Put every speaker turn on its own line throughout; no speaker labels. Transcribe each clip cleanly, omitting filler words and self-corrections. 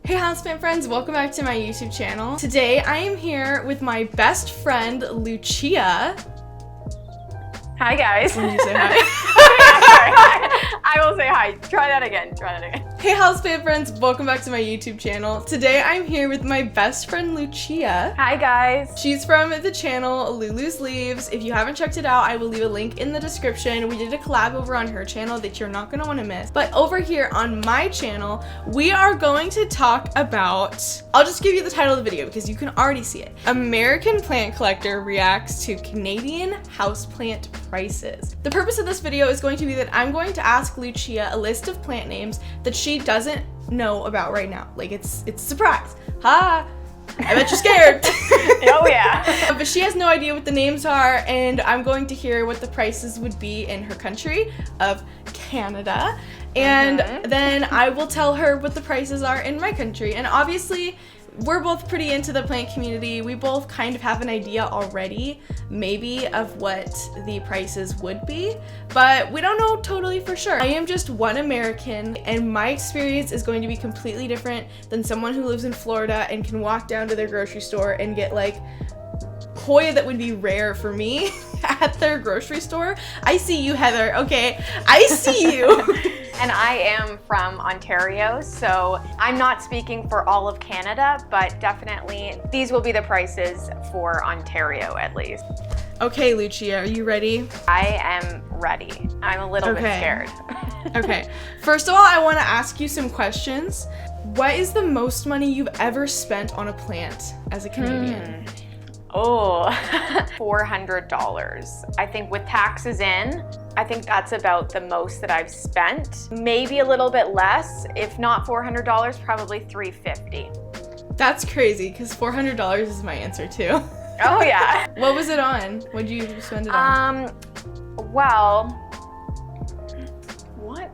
Hey Houseplant friends, welcome back to my YouTube channel. Today I am here with my best friend, Lucia.
Hi guys.
When you say hi.
I will say hi. Try that again.
Hey Houseplant friends, welcome back to my YouTube channel. Today I'm here with my best friend, Lucia.
Hi guys.
She's from the channel Lulu's Leaves. If you haven't checked it out, I will leave a link in the description. We did a collab over on her channel that you're not gonna wanna miss. But over here on my channel, we are going to talk about, I'll just give you the title of the video because you can already see it. American plant collector reacts to Canadian houseplant prices. The purpose of this video is going to be that I'm going to ask Lucia a list of plant names that she doesn't know about right now. Like it's a surprise. Ha! I bet you're scared.
Oh yeah.
But she has no idea what the names are, and I'm going to hear what the prices would be in her country of Canada. And then I will tell her what the prices are in my country. And obviously, we're both pretty into the plant community. We both kind of have an idea already, maybe, of what the prices would be, but we don't know totally for sure. I am just one American, and my experience is going to be completely different than someone who lives in Florida and can walk down to their grocery store and get like Hoya that would be rare for me at their grocery store. I see you, Heather, okay? I see you.
And I am from Ontario, so I'm not speaking for all of Canada, but definitely these will be the prices for Ontario at least.
Okay, Lucia, are you ready?
I am ready. I'm a little bit scared.
Okay, first of all, I want to ask you some questions. What is the most money you've ever spent on a plant as a Canadian?
Oh, $400. I think with taxes in, I think that's about the most that I've spent. Maybe a little bit less. If not $400, probably $350.
That's crazy, because $400 is my answer too.
Oh yeah.
What was it on? What did you spend it on?
Well, what?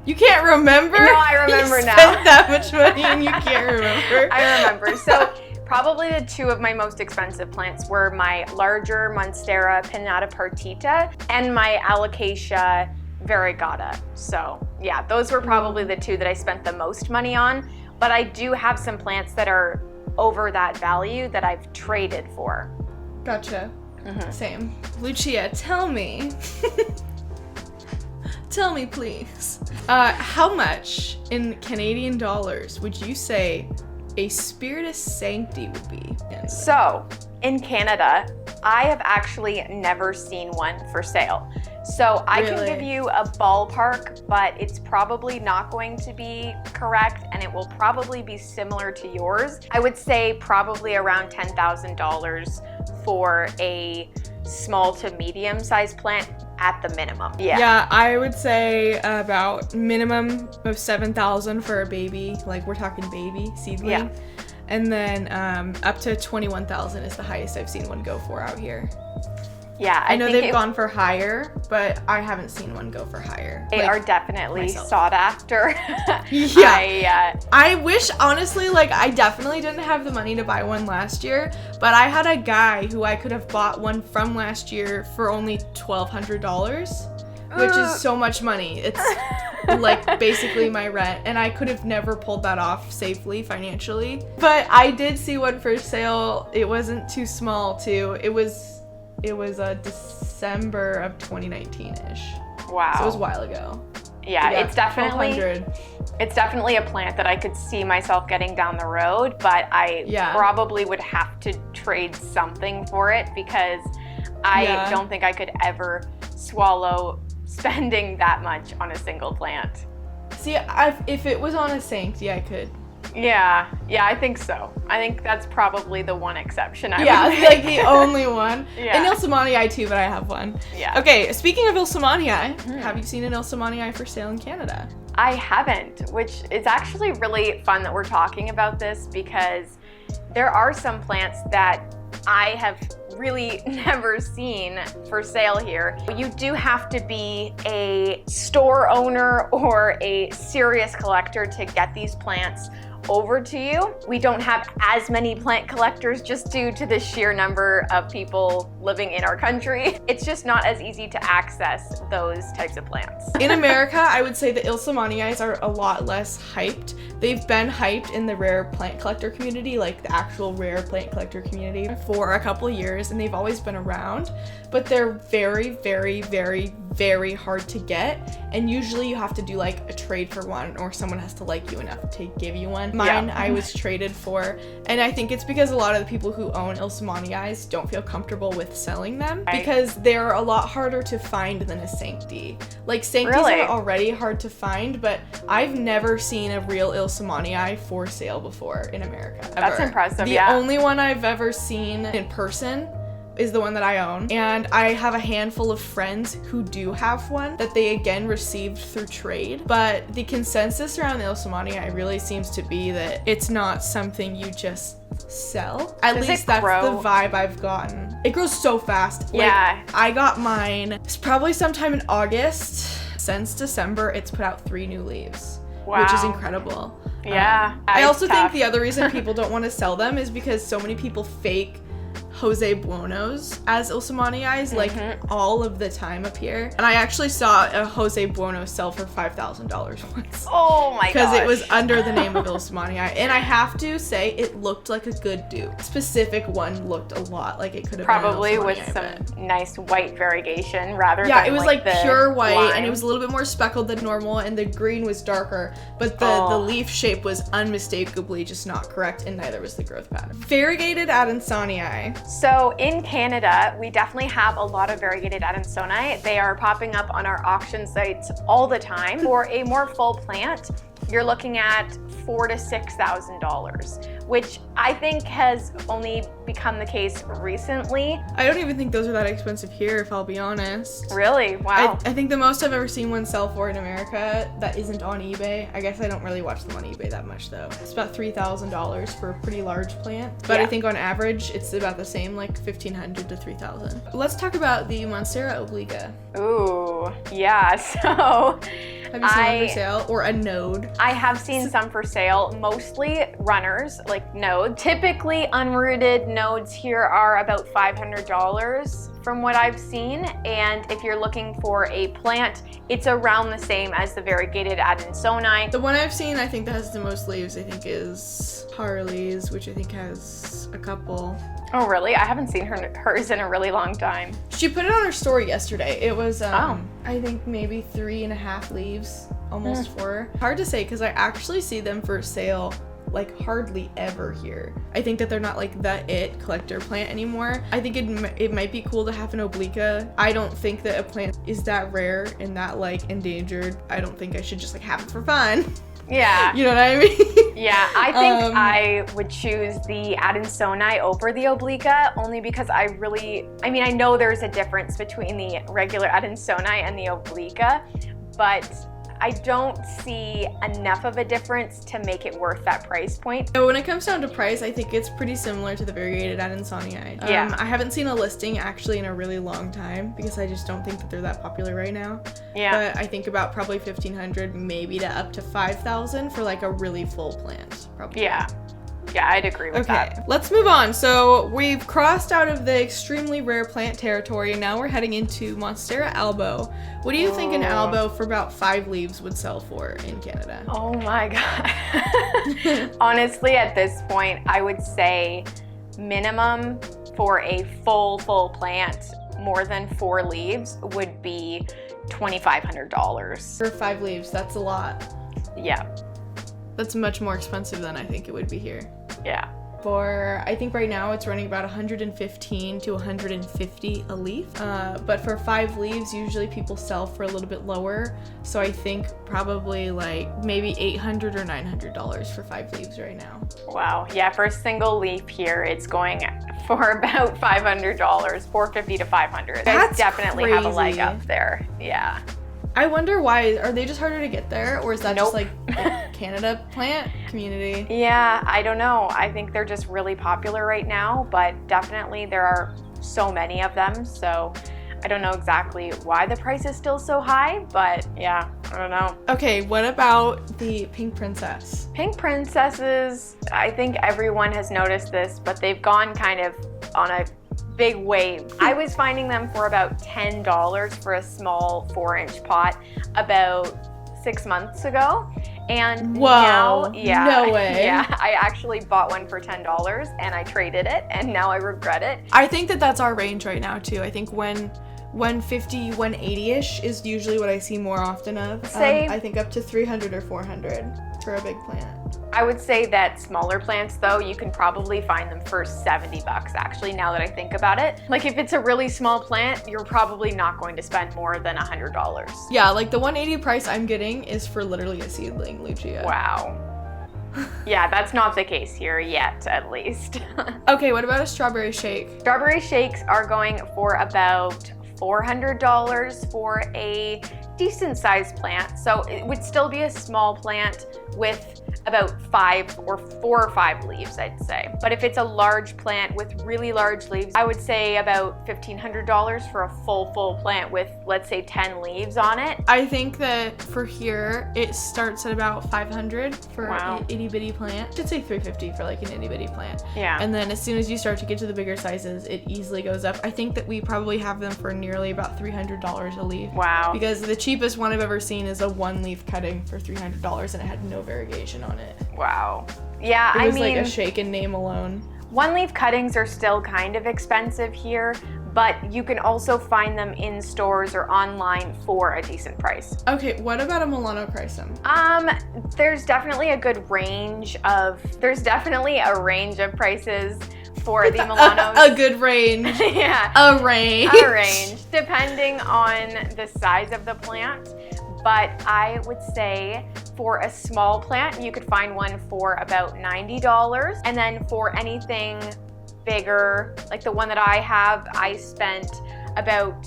You can't remember?
No, I remember now.
You spent that much money and you can't remember.
I remember. So probably the two of my most expensive plants were my larger Monstera pinnata partita and my alocasia variegata. So yeah, those were probably the two that I spent the most money on. But I do have some plants that are over that value that I've traded for.
Gotcha. Same. Lucia, tell me. Tell me, please. How much in Canadian dollars would you say a Spiritus Sancti would be?
So, in Canada, I have actually never seen one for sale. So I can give you a ballpark, but it's probably not going to be correct, and it will probably be similar to yours. I would say probably around $10,000 for a small to medium sized plant at the minimum.
Yeah, I would say about minimum of $7,000 for a baby, like we're talking baby seedling. Yeah. And then up to $21,000 is the highest I've seen one go for out here.
Yeah,
I know they've gone for higher, but I haven't seen one go for higher.
They are definitely sought after.
Yeah. I wish, honestly, like I definitely didn't have the money to buy one last year, but I had a guy who I could have bought one from last year for only $1,200, which is so much money. It's like basically my rent, and I could have never pulled that off safely financially. But I did see one for sale. It wasn't too small too. It was December of 2019-ish.
Wow.
So it was a while ago.
Yeah, it's definitely a plant that I could see myself getting down the road, but I probably would have to trade something for it because I don't think I could ever swallow spending that much on a single plant.
See, if it was on a Sancti, I could.
Yeah, I think so. I think that's probably the one exception I would make.
Like the only one. And Ilsamanii too, but I have one. Yeah. Okay, speaking of Ilsamanii, have you seen an Ilsamanii for sale in Canada?
I haven't, which is actually really fun that we're talking about this because there are some plants that I have really never seen for sale here. You do have to be a store owner or a serious collector to get these plants, over to you. We don't have as many plant collectors just due to the sheer number of people living in our country. It's just not as easy to access those types of plants.
In America, I would say the Ilsamanii are a lot less hyped. They've been hyped in the rare plant collector community, like the actual rare plant collector community, for a couple of years, and they've always been around, but they're very, very, very, very hard to get, and usually you have to do like a trade for one, or someone has to like you enough to give you one. Mine, I was traded for, and I think it's because a lot of the people who own Ilsamanii don't feel comfortable with selling them, because they're a lot harder to find than a Sancti. Like, Sanctis are already hard to find, but I've never seen a real Ilsamanii for sale before in America, ever.
That's impressive,
The only one I've ever seen in person is the one that I own, and I have a handful of friends who do have one that they again received through trade, but the consensus around the Ilsamanii really seems to be that it's not something you just sell. At least that's the vibe I've gotten. It grows so fast.
Yeah.
Like, I got mine, it's probably sometime in August. Since December, it's put out 3 new leaves, which is incredible.
Yeah.
I also think the other reason people don't want to sell them is because so many people fake Jose Buonos as Ilsamanii, like all of the time up here. And I actually saw a Jose Buono sell for $5,000 once.
Oh my gosh.
Because it was under the name of Ilsamanii. And I have to say, it looked like a good dupe. Specific one looked a lot like it could have
probably
been
with some nice white variegation rather than
it was like pure white,
lime.
and it was a little bit more speckled than normal, and the green was darker, but the leaf shape was unmistakably just not correct, and neither was the growth pattern. Variegated Adansonii.
So in Canada, we definitely have a lot of variegated Adansonii. They are popping up on our auction sites all the time. For a more full plant, you're looking at $4,000 to $6,000, which I think has only become the case recently.
I don't even think those are that expensive here, if I'll be honest.
Really? Wow.
I think the most I've ever seen one sell for in America that isn't on eBay, I guess I don't really watch them on eBay that much though. It's about $3,000 for a pretty large plant, but I think on average it's about the same, like $1,500 to $3,000. Let's talk about the Monstera obliqua.
Ooh, yeah, so
have you seen one for sale, or a node?
I have seen some for sale, mostly runners, like node. Typically unrooted nodes here are about $500 from what I've seen. And if you're looking for a plant, it's around the same as the variegated Adansonii.
The one I've seen, I think that has the most leaves, I think is Harley's, which I think has a couple.
Oh really? I haven't seen hers in a really long time.
She put it on her story yesterday. It was, I think maybe 3.5 leaves, almost 4. Hard to say because I actually see them for sale like hardly ever here. I think that they're not like the collector plant anymore. I think it might be cool to have an obliqua. I don't think that a plant is that rare and that like endangered. I don't think I should just like have it for fun.
Yeah.
You know what I mean?
Yeah, I think I would choose the Adansonii over the obliqua only because I know there's a difference between the regular Adansonii and the obliqua, but I don't see enough of a difference to make it worth that price point.
So when it comes down to price, I think it's pretty similar to the variegated Adansonii. I haven't seen a listing actually in a really long time because I just don't think that they're that popular right now.
Yeah.
But I think about probably $1,500, maybe to up to $5,000 for like a really full plant, probably.
Yeah. Yeah, I'd agree with that.
Let's move on. So we've crossed out of the extremely rare plant territory, and now we're heading into Monstera albo. What do you think an albo for about 5 leaves would sell for in Canada?
Oh my God. Honestly, at this point, I would say minimum for a full plant, more than 4 leaves, would be $2,500.
For 5 leaves, that's a lot.
Yeah.
That's much more expensive than I think it would be here.
Yeah.
I think right now it's running about $115 to $150 a leaf. But for 5 leaves, usually people sell for a little bit lower. So I think probably like maybe $800 or $900 for 5 leaves right now.
Wow. Yeah, for a single leaf here, it's going for about $500, $450 to $500. They definitely have a leg up there. Yeah.
I wonder why. Are they just harder to get there, or is that just like a Canada plant community?
Yeah, I don't know. I think they're just really popular right now, but definitely there are so many of them, so I don't know exactly why the price is still so high, but yeah, I don't know.
Okay, what about the pink princess?
Pink princesses, I think everyone has noticed this, but they've gone kind of on a big wave. I was finding them for about $10 for a small 4-inch pot about 6 months ago. And now,
no way.
Yeah, I actually bought one for $10 and I traded it, and now I regret it.
I think that that's our range right now too. I think 150, 180-ish is usually what I see more often of. I think up to 300 or 400 for a big plant.
I would say that smaller plants, though, you can probably find them for $70 actually, now that I think about it. Like if it's a really small plant, you're probably not going to spend more than $100.
Yeah, like the 180 price I'm getting is for literally a seedling Lucia.
Wow. Yeah, that's not the case here yet, at least.
Okay, what about a strawberry shake?
Strawberry shakes are going for about $400 for a decent sized plant. So it would still be a small plant with about 4 or 5 leaves, I'd say. But if it's a large plant with really large leaves, I would say about $1,500 for a full plant with, let's say, 10 leaves on it.
I think that for here, it starts at about 500 for an itty bitty plant. I should say 350 for like an itty bitty plant.
Yeah.
And then as soon as you start to get to the bigger sizes, it easily goes up. I think that we probably have them for nearly about $300 a leaf.
Wow.
Because the cheapest one I've ever seen is a 1-leaf cutting for $300 and it had no variegation on it.
Wow. Yeah,
it was like a shake and name alone.
1-leaf cuttings are still kind of expensive here, but you can also find them in stores or online for a decent price.
Okay, what about a Milano chrysum?
There's definitely a range of prices for the Milanos.
A good range.
Yeah.
A range.
A range, depending on the size of the plant. But I would say for a small plant, you could find one for about $90. And then for anything bigger, like the one that I have, I spent about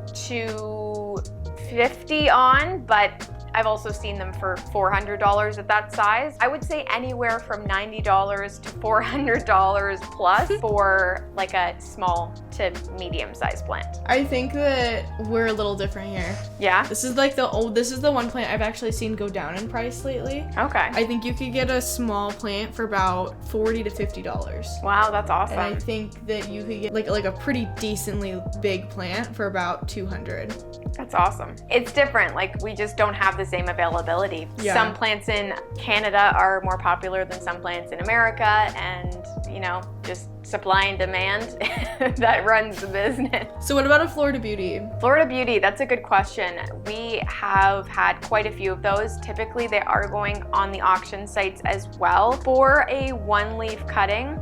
$250 on, but I've also seen them for $400 at that size. I would say anywhere from $90 to $400 plus for like a small to medium-sized plant.
I think that we're a little different here.
Yeah?
This is the one plant I've actually seen go down in price lately.
Okay.
I think you could get a small plant for about $40 to $50.
Wow, that's awesome.
And I think that you could get like a pretty decently big plant for about $200.
That's awesome. It's different. Like we just don't have the same availability.
Yeah.
Some plants in Canada are more popular than some plants in America, and just supply and demand that runs the business.
So what about a Florida Beauty?
Florida Beauty, that's a good question. We have had quite a few of those. Typically they are going on the auction sites as well. For a 1-leaf cutting,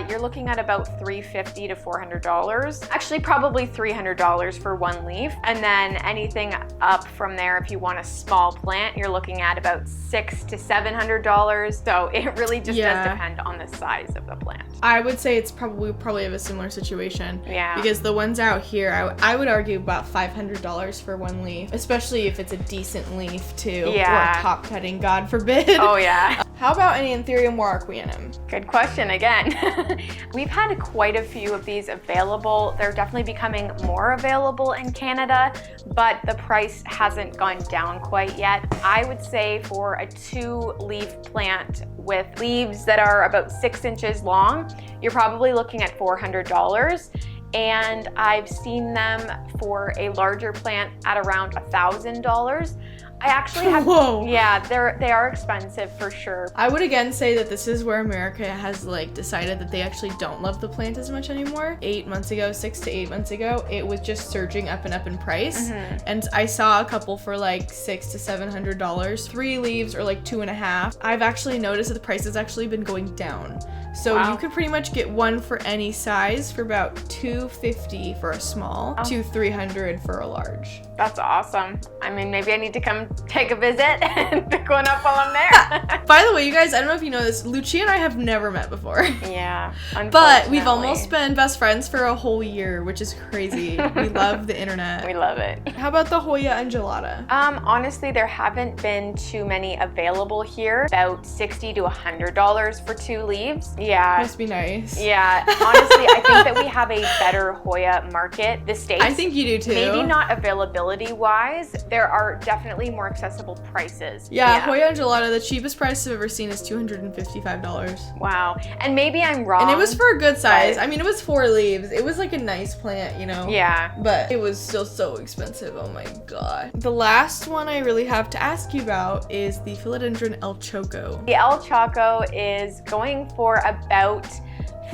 you're looking at about $350 to $400. Actually, probably $300 for 1 leaf. And then anything up from there, if you want a small plant, you're looking at about $600 to $700. So it really just does depend on the size of the plant.
I would say it's probably have a similar situation.
Yeah.
Because the ones out here, I would argue about $500 for 1 leaf, especially if it's a decent leaf too.
Yeah.
Or top cutting, God forbid.
Oh yeah.
How about an Anthurium warwickwianum?
Good question again. We've had quite a few of these available. They're definitely becoming more available in Canada, but the price hasn't gone down quite yet. I would say for a 2-leaf plant with leaves that are about 6 inches long, you're probably looking at $400. And I've seen them for a larger plant at around $1,000. I actually have,
Whoa.
Yeah, they are expensive for sure.
I would again say that this is where America has decided that they actually don't love the plant as much anymore. 6 to 8 months ago, it was just surging up and up in price.
Mm-hmm.
And I saw a couple for $600 to $700, 3 leaves or 2.5. I've actually noticed that the price has actually been going down. So you could pretty much get one for any size for about $250 for a small to $300 for a large.
That's awesome. I mean, maybe I need to come take a visit and pick one up while I'm there.
By the way, you guys, I don't know if you know this, Lucia and I have never met before.
Yeah,
but we've almost been best friends for a whole year, which is crazy. We love the internet.
We love it.
How about the Hoya and Gelada?
Honestly, there haven't been too many available here. About $60 to $100 for 2 leaves. Yeah.
Must be nice.
Yeah. Honestly, I think that we have a better Hoya market. The States.
I think you do too.
Maybe not availability wise. There are definitely more accessible prices.
Yeah, Hoya and Gelada, the cheapest price I've ever seen is $255.
Wow. And maybe I'm wrong.
And it was for a good size. I mean, it was 4 leaves. It was like a nice plant, you know?
Yeah.
But it was still so expensive. Oh my god. The last one I really have to ask you about is the Philodendron El Choco.
The El Choco is going for about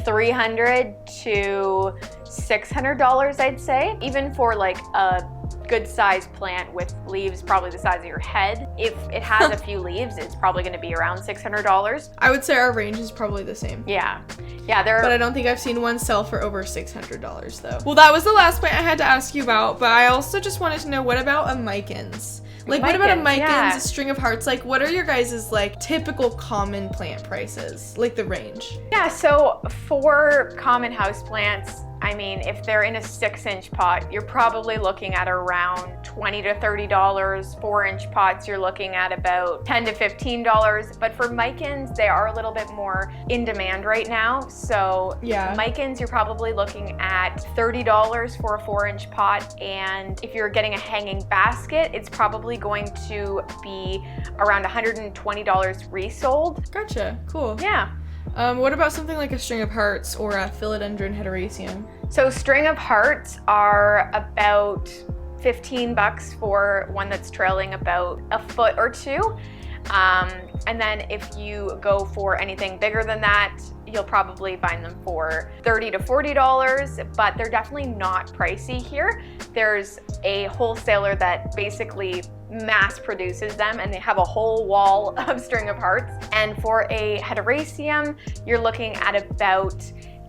$300 to $600, I'd say. Even for like a good sized plant with leaves probably the size of your head. If it has a few leaves, it's probably going to be around $600.
I would say our range is probably the same.
Yeah. Yeah,
but I don't think I've seen one sell for over $600 though. Well, that was the last point I had to ask you about, but I also just wanted to know, what about a Micans? Like, what about a Micans, a string of hearts? Like, what are your guys' like typical common plant prices? Like the range?
Yeah, so for common houseplants, I mean, if they're in a 6-inch pot, you're probably looking at around $20 to $30. 4-inch pots, you're looking at about $10 to $15. But for Micans, they are a little bit more in demand right now. So
yeah,
Micans, you're probably looking at $30 for a 4-inch pot. And if you're getting a hanging basket, it's probably going to be around $120 resold.
Gotcha. Cool.
Yeah.
What about something like a string of hearts or a philodendron heteroecium?
So string of hearts are about $15 for one that's trailing about a foot or 2. And then if you go for anything bigger than that, you'll probably find them for $30 to $40, but they're definitely not pricey here. There's a wholesaler that basically mass produces them, and they have a whole wall of string of hearts. And for a heteroecium, you're looking at about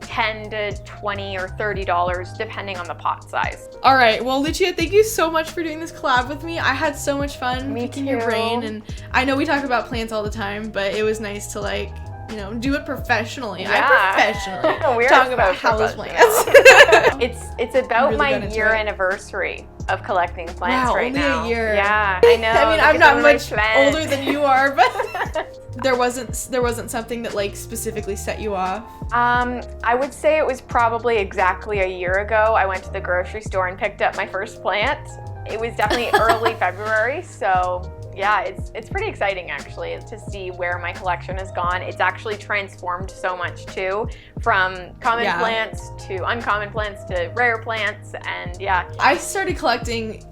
$10 to $20 or $30 depending on the pot size.
All right, well, Lucia, thank you so much for doing this collab with me. I had so much fun picking your brain, and I know we talk about plants all the time, but it was nice to, like, you know, do it professionally.
Yeah.
I professionally talk about houseplants.
It's about
really
my year anniversary of collecting plants right now.
Only a year.
Yeah, I know.
I mean, I'm not much older than you are, but there wasn't something that like specifically set you off.
I would say it was probably exactly a year ago. I went to the grocery store and picked up my first plant. It was definitely early February, so yeah, it's pretty exciting actually to see where my collection has gone. It's actually transformed so much too, from common plants to uncommon plants to rare plants, and yeah.
I started collecting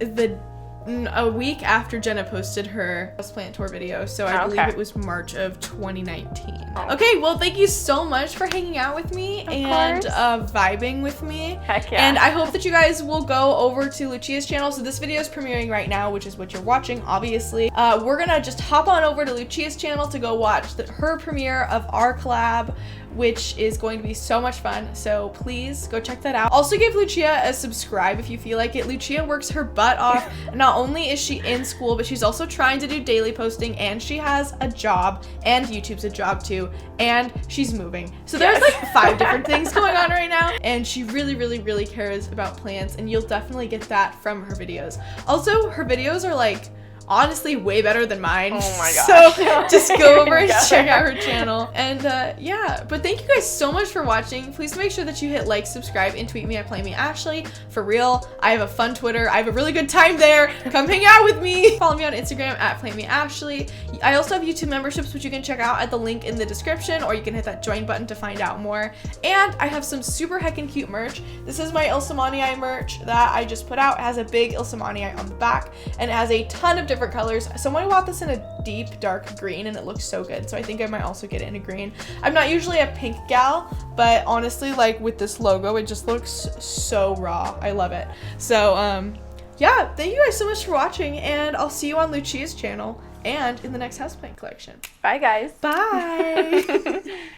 a week after Jenna posted her houseplant tour video, so I believe it was March of 2019. Okay, well, thank you so much for hanging out with me and vibing with me.
Heck yeah.
And I hope that you guys will go over to Lucia's channel. So this video is premiering right now, which is what you're watching, obviously. We're gonna just hop on over to Lucia's channel to go watch her premiere of our collab, which is going to be so much fun. So please go check that out. Also give Lucia a subscribe if you feel like it. Lucia works her butt off. Not only is she in school, but she's also trying to do daily posting, and she has a job, and YouTube's a job too, and she's moving. So there's like 5 different things going on right now, and she really, really, really cares about plants, and you'll definitely get that from her videos. Also, her videos are like honestly way better than mine.
Oh my gosh.
So just go over and check out her channel. And yeah, but thank you guys so much for watching. Please make sure that you hit like, subscribe, and tweet me at PlayMeAshley. For real, I have a fun Twitter. I have a really good time there. Come hang out with me. Follow me on Instagram at PlayMeAshley. I also have YouTube memberships, which you can check out at the link in the description, or you can hit that join button to find out more. And I have some super heckin' cute merch. This is my Ilsamanii merch that I just put out. It has a big Ilsamanii on the back, and it has a ton of different colors. Someone bought this in a deep dark green, and it looks so good, so I think I might also get it in a green. I'm not usually a pink gal, but honestly, like with this logo, it just looks so raw. I love it. So yeah, thank you guys so much for watching, and I'll see you on Lucia's channel and in the next houseplant collection.
Bye guys.
Bye.